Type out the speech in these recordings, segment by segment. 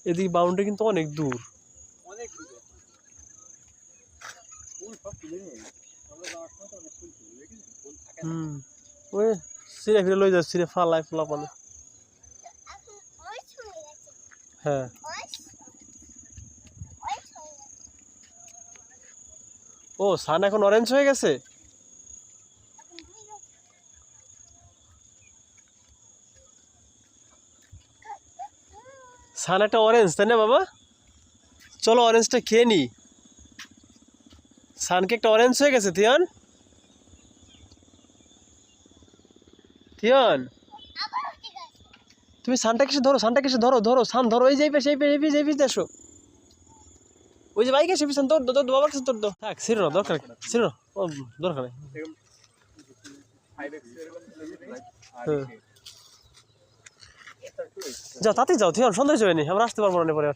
এদিকে বাউন্ডারি কিন্তু অনেক দূর। ওই সিরে ফিরে লই যাচ্ছে, সিরে ফালায় ফোলা পানে। হ্যাঁ ও সান এখন অরেঞ্জ হয়ে গেছে। সান একটা অরেঞ্জ তাই না বাবা? চলো অরেঞ্জটা খেয়ে নি। সানকে একটা অরেঞ্জ হয়ে গেছে থিয়ন। থিয়ন তুমি সানটা কিসে ধরো, সানটা কিসে ধরো, ধরো সান ধরো। এই যে এই পাশে, এই পাশে দেখো। ওই যে বাইকে এসে পিছন তোর দো, বাবার কাছে তোর দো। থাক ছিল না, দরকার ছিল না, ও দরকার নেই। যাও তাতে যাও থিয়ন, সন্ধ্যা হয়ে যায়নি, আমরা আসতে পারবো না পরে।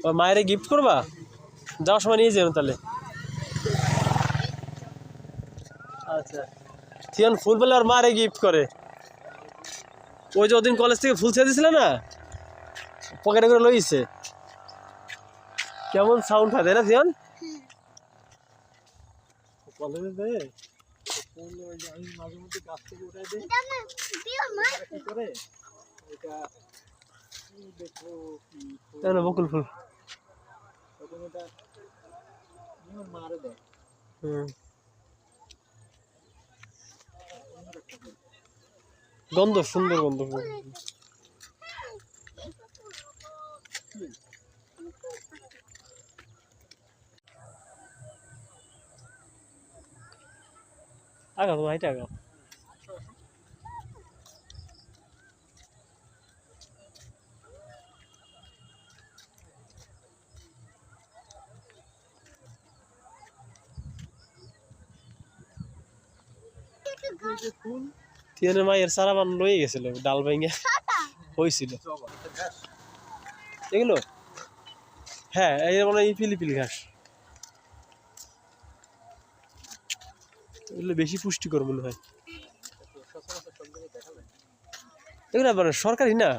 আর মায়ের গিফট করবা, যাওয়ার সময় নিয়ে যাবেন তাহলে। আচ্ছা থিয়ন ফুল পেলে আর মারে গিফট করে। ওই যে ওদিন কলেজ থেকে ফুল ছেড়ে দিছিল না, পকেটে করে লইছে। কেমন সাউন্ড হয় তাই না থিয়ন? কলেজে আমি মাঝে মধ্যে গাছ থেকে উঠাই দিই কি করে এটা দেখো কি বকুল ফুল তখন এটা মারে দেয়। গন্ধ সুন্দর গন্ধ। আগাও তোমার হাইটে আগাও। থিয়নের মায়ের সারা মান লয়ে গেছিল, ডাল ভেঙে হয়েছিল এগুলো। হ্যাঁ এই মানে এই পিলিপিলি ঘাস, এগুলো বেশি পুষ্টিকর মনে হয়। এগুলো মানে সরকারি না।